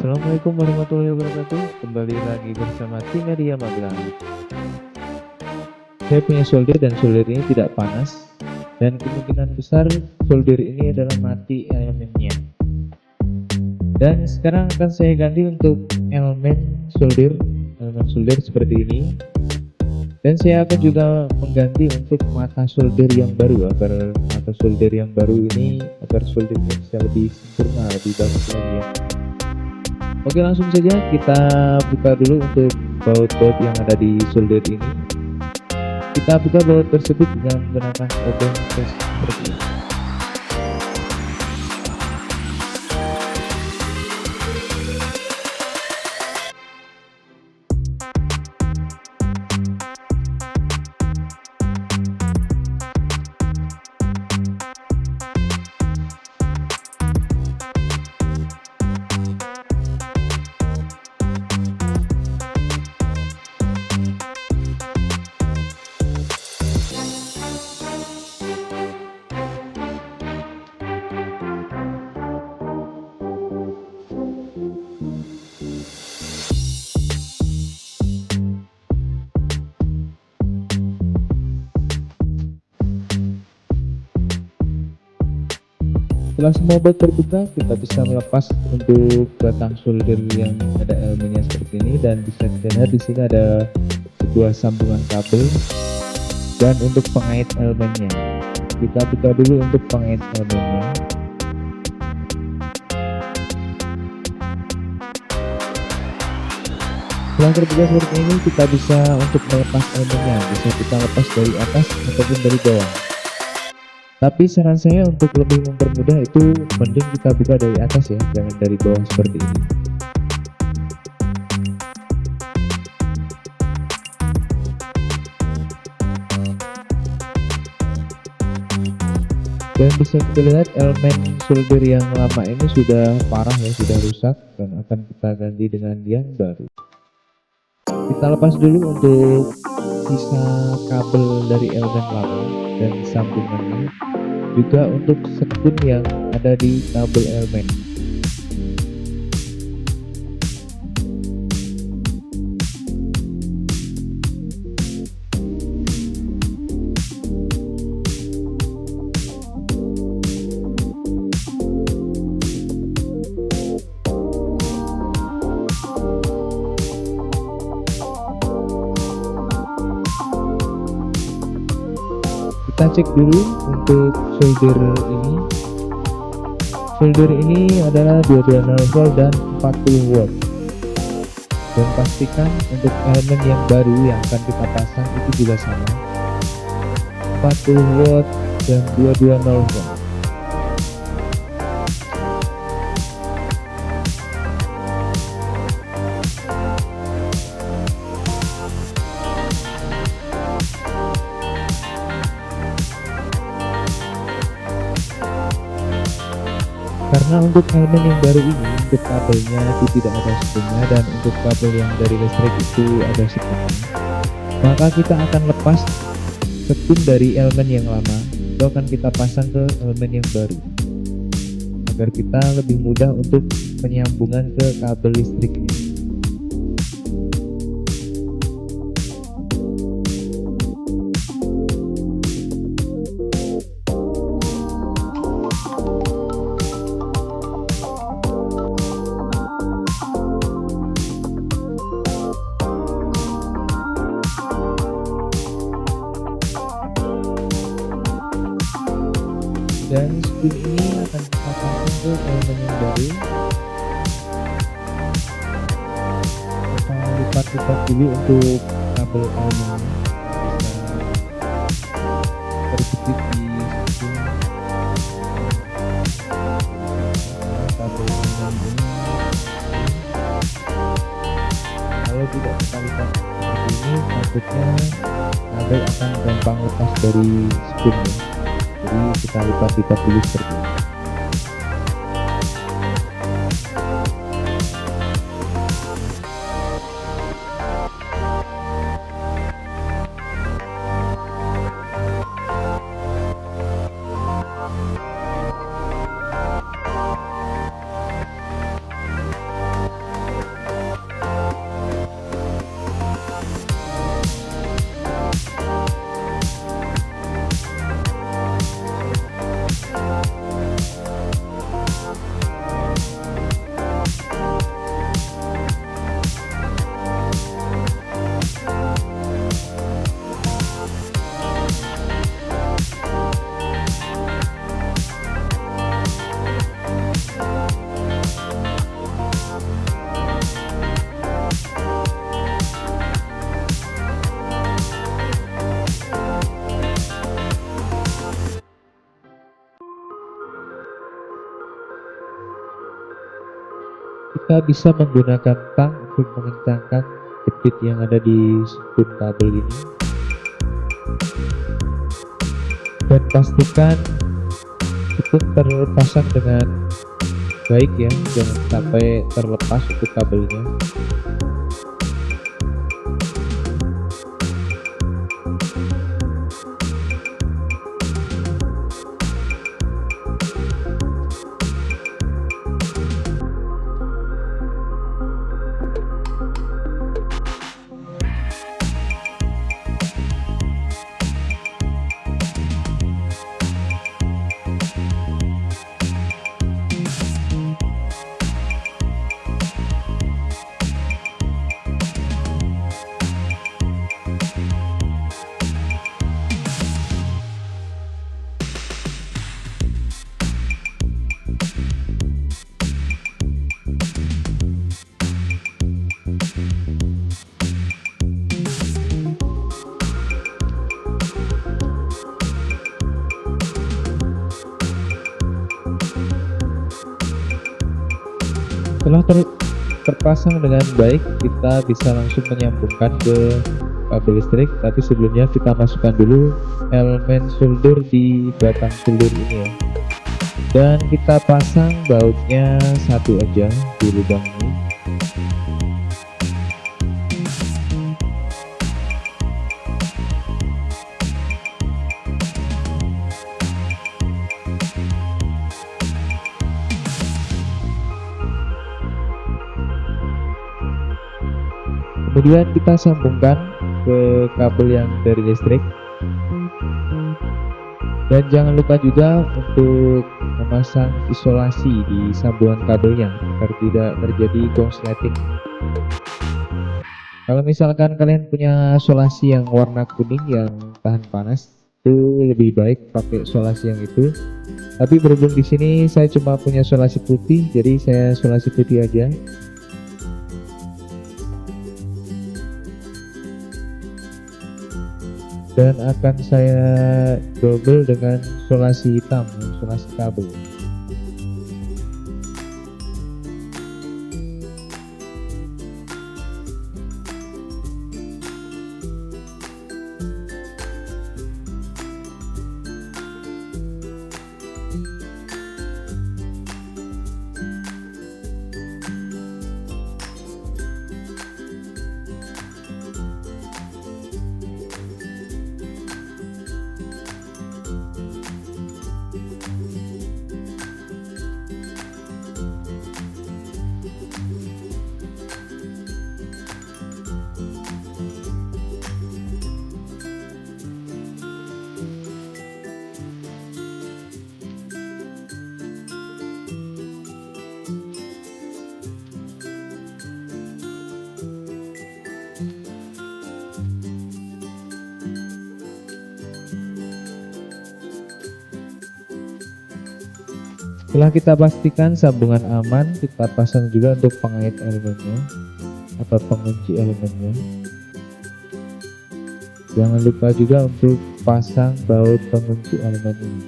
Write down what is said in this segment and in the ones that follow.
Assalamualaikum warahmatullahi wabarakatuh. Kembali lagi bersama tim Media Magelang. Saya punya solder dan solder ini tidak panas dan kemungkinan besar solder ini adalah mati elemennya. Dan sekarang akan saya ganti untuk elemen solder seperti ini. Dan saya akan juga mengganti untuk mata solder yang baru agar mata solder yang baru ini agar soldernya bisa lebih sempurna, lebih bagus lagi ya. Oke, langsung saja kita buka dulu untuk baut-baut yang ada di solder ini. Kita buka baut tersebut dengan menggunakan open test seperti ini. Setelah semua baut terbuka, kita bisa melepas untuk batang solder yang ada elemennya seperti ini, dan bisa kita lihat di sini ada sebuah sambungan kabel. Dan untuk pengait elemennya, kita buka dulu untuk pengait elemennya. Setelah terbuka seperti ini, kita bisa untuk melepas elemennya, bisa kita lepas dari atas ataupun dari bawah. Tapi saran saya untuk lebih mempermudah itu mending kita buka dari atas ya, jangan dari bawah seperti ini. Dan bisa kita lihat elemen solder yang lama ini sudah parah ya, sudah rusak, dan akan kita ganti dengan yang baru. Kita lepas dulu untuk sisa kabel dari elemen lama dan sambungannya, juga untuk sekun yang ada di kabel elemen. Kita cek dulu untuk solder ini. Solder ini adalah 220 volt dan 40 watt. Dan pastikan untuk elemen yang baru yang akan kita pasang itu juga sama, 40 watt dan 220 volt. Karena untuk elemen yang baru ini, untuk kabelnya itu tidak ada sekunnya, dan untuk kabel yang dari listrik itu ada sekunnya, maka kita akan lepas sekun dari elemen yang lama, itu akan kita pasang ke elemen yang baru agar kita lebih mudah untuk penyambungan ke kabel listriknya. Dan sekun ini akan kita pasang ke elemen yang baru. Kita lipat-lipat dulu untuk kabel elemen, bisa terjepit di sekun kabel elemen ini. Kalau tidak kita lipat seperti ini, takutnya kabel akan gampang lepas dari sekunnya. Jadi kita lipat-lipat dulu seperti ini. kita bisa menggunakan tang untuk mengencangkan speed yang ada di spool kabel ini, dan pastikan itu terpasang dengan baik ya, jangan sampai terlepas untuk kabelnya. Setelah terpasang dengan baik, kita bisa langsung menyambungkan ke kabel listrik. Tapi sebelumnya kita masukkan dulu elemen solder di batang solder ini ya, dan kita pasang bautnya satu aja di lubang ini. Kemudian kita sambungkan ke kabel yang dari listrik, dan jangan lupa juga untuk memasang isolasi di sambungan kabelnya agar tidak terjadi korsleting. Kalau misalkan kalian punya isolasi yang warna kuning yang tahan panas, itu lebih baik pakai isolasi yang itu. Tapi berhubung di sini saya cuma punya isolasi putih, jadi saya isolasi putih aja. Dan akan saya double dengan isolasi hitam, isolasi kabel. Setelah kita pastikan sambungan aman, kita pasang juga untuk pengait elemennya atau pengunci elemennya. Jangan lupa juga untuk pasang baut pengunci elemen ini.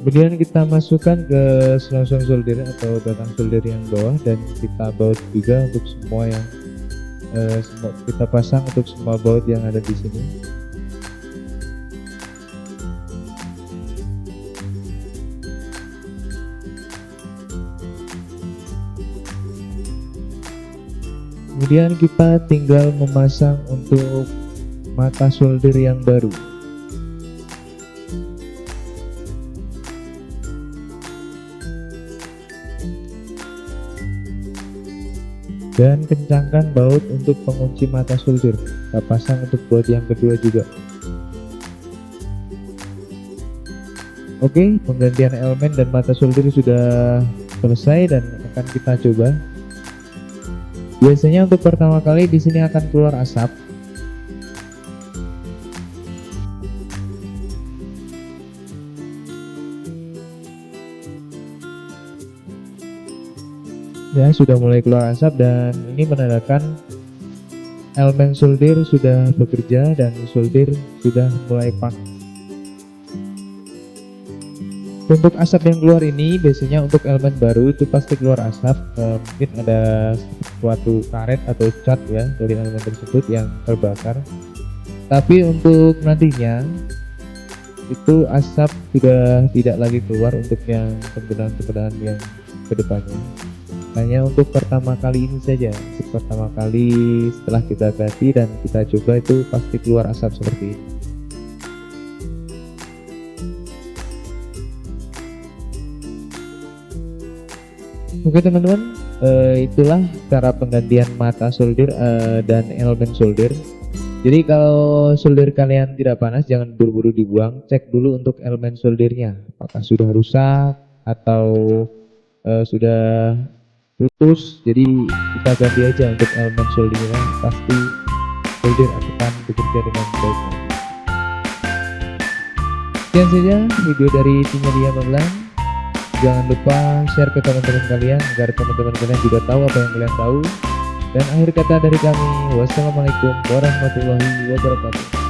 Kemudian kita masukkan ke selongsong solder atau batang solder yang bawah, dan kita baut juga untuk semua yang kita pasang untuk semua baut yang ada di sini. Kemudian kita tinggal memasang untuk mata solder yang baru. Dan kencangkan baut untuk pengunci mata solder. Kita pasang untuk baut yang kedua juga. Oke, penggantian elemen dan mata solder sudah selesai dan akan kita coba. Biasanya untuk pertama kali di sini akan keluar asap. Ya, sudah mulai keluar asap dan ini menandakan elemen solder sudah bekerja dan solder sudah mulai panas. Untuk asap yang keluar ini biasanya untuk elemen baru itu pasti keluar asap, mungkin ada suatu karet atau cat ya dari elemen tersebut yang terbakar. Tapi untuk nantinya itu asap sudah tidak lagi keluar untuk yang penggunaan yang kedepannya. Hanya untuk pertama kali ini saja, untuk pertama kali setelah kita ganti dan kita coba itu pasti keluar asap seperti ini. Oke teman-teman, itulah cara penggantian mata solder dan elemen solder. Jadi kalau solder kalian tidak panas jangan buru-buru dibuang, cek dulu untuk elemen soldernya apakah sudah rusak atau sudah putus. Jadi kita ganti aja untuk elemen soldernya, pasti solder akan bekerja dengan baik. Sekian saja video dari tim Media Magelang. Jangan lupa share ke teman-teman kalian agar teman-teman kalian juga tahu apa yang kalian tahu. Dan akhir kata dari kami, wassalamualaikum warahmatullahi wabarakatuh.